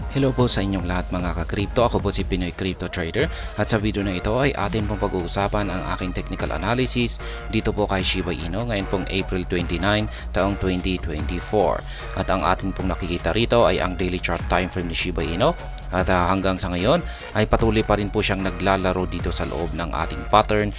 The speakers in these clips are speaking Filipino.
Hello po sa inyong lahat mga ka-crypto. Ako po si Pinoy Crypto Trader at sa video na ito ay atin pong pag-uusapan ang aking technical analysis dito po kay Shiba Inu ngayon pong April 29 taong 2024. At ang atin pong nakikita rito ay ang daily chart time frame ni Shiba Inu at hanggang sa ngayon ay patuloy pa rin po siyang naglalaro dito sa loob ng ating pattern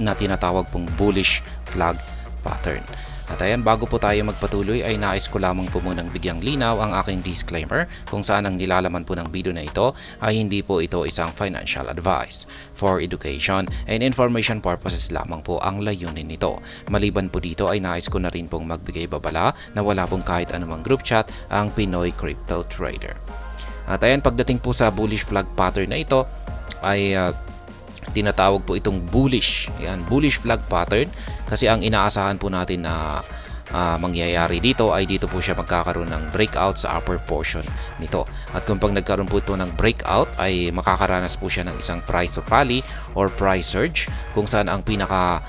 na tinatawag pong bullish flag pattern. At ayan, bago po tayo magpatuloy ay nais ko lamang po munang bigyang linaw ang aking disclaimer kung saan ang nilalaman po ng video na ito ay hindi po ito isang financial advice. For education and information purposes lamang po ang layunin nito. Maliban po dito ay nais ko na rin pong magbigay babala na wala pong kahit anumang group chat ang Pinoy Crypto Trader. At ayan, pagdating po sa bullish flag pattern na ito ay tinatawag po itong bullish. Ayan, bullish flag pattern kasi ang inaasahan po natin na mangyayari dito ay dito po siya magkakaroon ng breakout sa upper portion nito. At kung pag nagkaroon po ito ng breakout ay makakaranas po siya ng isang price rally or price surge kung saan ang pinaka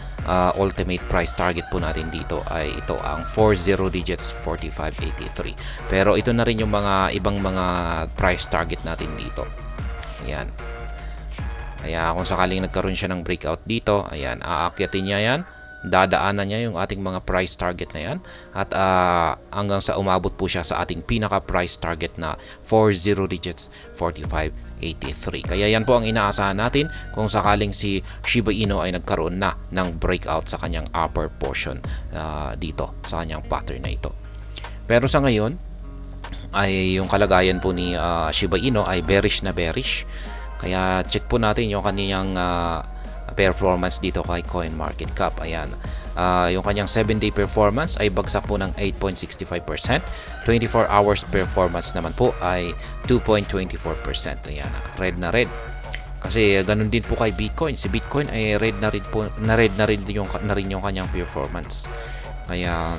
ultimate price target po natin dito ay ito ang 40 digits 4583. Pero ito na rin yung mga ibang mga price target natin dito. Ayan. Kaya kung sakaling nagkaroon siya ng breakout dito, ayan, aakyatin niya yan, dadaanan niya yung ating mga price target na yan at hanggang sa umabot po siya sa ating pinaka price target na 40 digits 4583. Kaya yan po ang inaasahan natin kung sakaling si Shiba Inu ay nagkaroon na ng breakout sa kanyang upper portion dito sa kanyang pattern na ito. Pero sa ngayon ay yung kalagayan po ni Shiba Inu ay bearish na bearish. Kaya check po natin yung kanyang performance dito kay CoinMarketCap. Ayan. Yung kanyang 7-day performance ay bagsak po ng 8.65%. 24 hours performance naman po ay 2.24%. Ayan. Red na red. Kasi ganun din po kay Bitcoin. Si Bitcoin ay red na rin yung kanyang performance. Kaya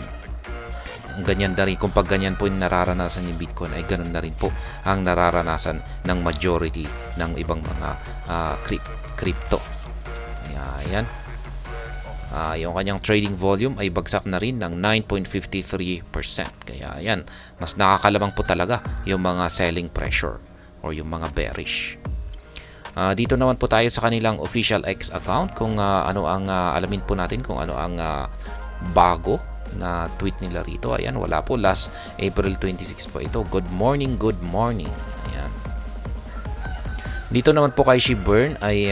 ganyan na rin, kung pag ganyan po yung nararanasan ni Bitcoin ay ganun na rin po ang nararanasan ng majority ng ibang mga crypto. Ayan. Yung kanyang trading volume ay bagsak na rin ng 9.53%. Kaya ayan, mas nakakalamang po talaga yung mga selling pressure or yung mga bearish. Dito naman po tayo sa kanilang official X account kung ano ang alamin po natin kung ano ang bago na tweet nila rito. Ayan, wala po, last April 26 po ito. Good morning, good morning. Ayan. Dito naman po kay Shibburn ay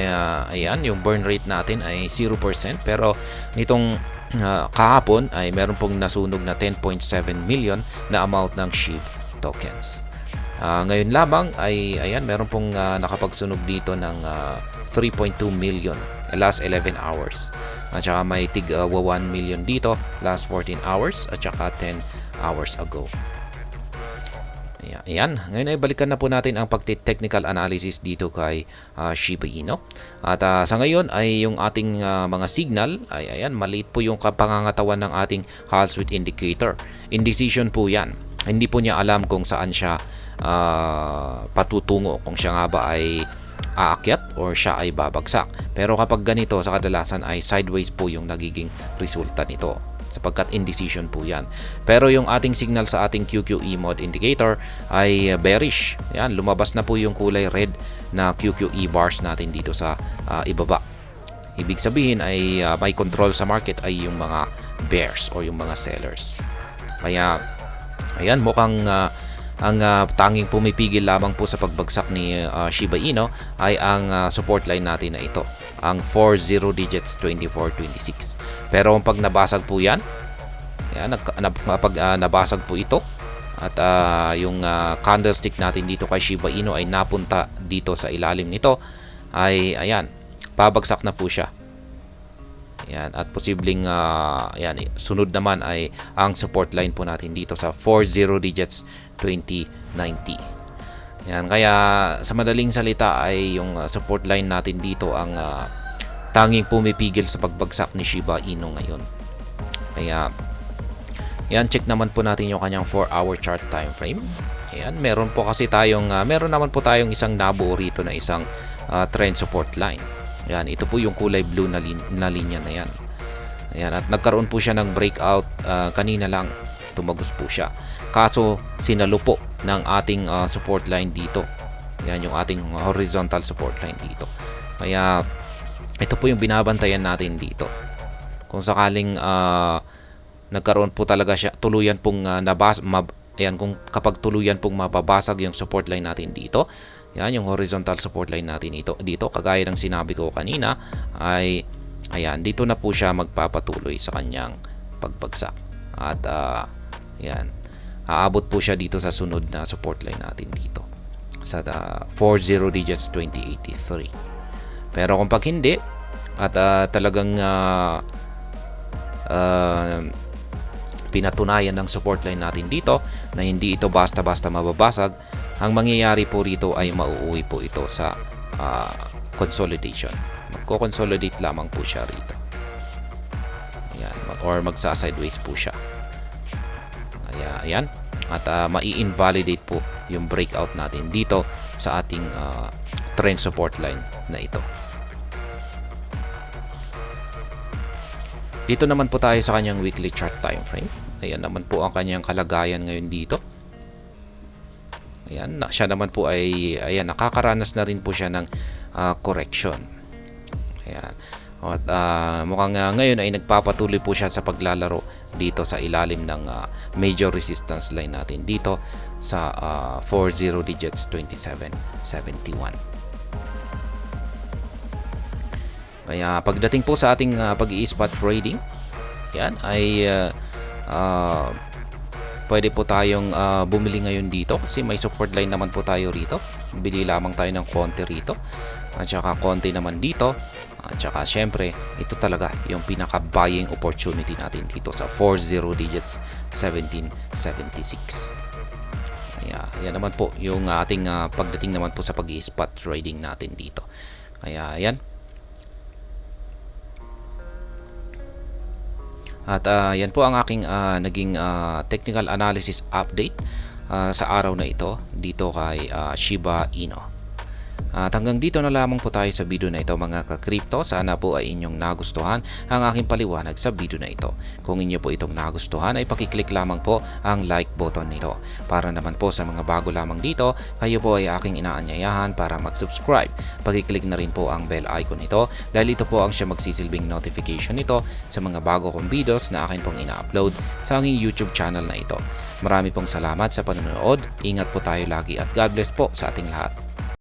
ayan, yung burn rate natin ay 0% pero nitong kahapon ay meron pong nasunog na 10.7 million na amount ng SHIB tokens. Ngayon lamang ay ayan, meron pong nakapagsunog dito ng 3.2 million last 11 hours. At saka may tig 1 million dito last 14 hours at saka 10 hours ago. Ayan. Ngayon ay balikan na po natin ang pagti-technical analysis dito kay Shiba Inu. At sa ngayon ay yung ating mga signal ay ayan, maliit po yung kapangangatawan ng ating Hall Sweet Indicator. Indecision po yan. Hindi po niya alam kung saan siya patutungo, kung siya nga ba ay aakyat or siya ay babagsak. Pero kapag ganito sa kadalasan ay sideways po yung nagiging resulta nito sapagkat indecision po yan. Pero yung ating signal sa ating QQE mode indicator ay bearish. Yan, lumabas na po yung kulay red na QQE bars natin dito sa ibaba. Ibig sabihin ay may control sa market ay yung mga bears or yung mga sellers. Kaya ayan, mukhang ang tanging pumipigil lamang po sa pagbagsak ni Shiba Inu ay ang support line natin na ito, ang 40 digits 2426. Pero pag nabasag po yan, pag nabasag po ito at yung candlestick natin dito kay Shiba Inu ay napunta dito sa ilalim nito, ay ayan, pabagsak na po siya. Ayan, at posibleng ayan, sunod naman ay ang support line po natin dito sa 40 digits 2090. Ayan, kaya sa madaling salita ay yung support line natin dito ang tanging pumipigil sa pagbagsak ni Shiba Inu ngayon. Kaya ayan, check naman po natin yung kanyang 4-hour chart time frame. Ayan, meron naman po tayong isang nabuo rito na isang trend support line. Yan, ito po yung kulay blue na linya na yan. Ayan, at nagkaroon po siya ng breakout kanina lang. Tumagos po siya. kaso sinalo po ng ating support line dito. Yan yung ating horizontal support line dito. Kaya ito po yung binabantayan natin dito. Kung sakaling nagkaroon po talaga siya tuluyan pong kung kapag tuluyan pong mababasag yung support line natin dito, yan yung horizontal support line natin dito kagaya ng sinabi ko kanina ay ayan, dito na po siya magpapatuloy sa kanyang pagbagsak. At yan, aabot po siya dito sa sunod na support line natin dito sa 40 digits 2083. Pero kung pag hindi at talagang pinatunayan ng support line natin dito na hindi ito basta-basta mababasag, ang mangyayari po rito ay mauuwi po ito sa consolidation. Magko-consolidate lamang po siya rito. Ayan, or magsa-sideways po siya. Ayan. At mai-invalidate po yung breakout natin dito sa ating trend support line na ito. Dito naman po tayo sa kanyang weekly chart time frame. Ayan naman po ang kanyang kalagayan ngayon dito. Ayan, siya naman po ay nakakaranas na rin po siya ng correction. Ayan. At mukhang ngayon ay nagpapatuloy po siya sa paglalaro dito sa ilalim ng major resistance line natin dito sa 40 digits 2771. Kaya pagdating po sa ating pag-i-spot trading, yan ay pwede po tayong bumili ngayon dito kasi may support line naman po tayo rito. Bili lamang tayo ng konti rito at saka konti naman dito. At saka syempre, ito talaga yung pinaka-buying opportunity natin dito sa 40 digits 1776. Kaya yan naman po yung ating pagdating naman po sa pag-i-spot trading natin dito. Kaya yan. At yan po ang aking naging technical analysis update sa araw na ito dito kay Shiba Inu. At hanggang dito na lamang po tayo sa video na ito mga ka-crypto. Sana po ay inyong nagustuhan ang aking paliwanag sa video na ito. Kung inyo po itong nagustuhan ay pakiclick lamang po ang like button nito. Para naman po sa mga bago lamang dito, kayo po ay aking inaanyayahan para mag-subscribe. Pakiclick na rin po ang bell icon nito dahil ito po ang siya magsisilbing notification nito sa mga bago kong videos na akin pong ina-upload sa aking YouTube channel na ito. Marami pong salamat sa panonood. Ingat po tayo lagi at God bless po sa ating lahat.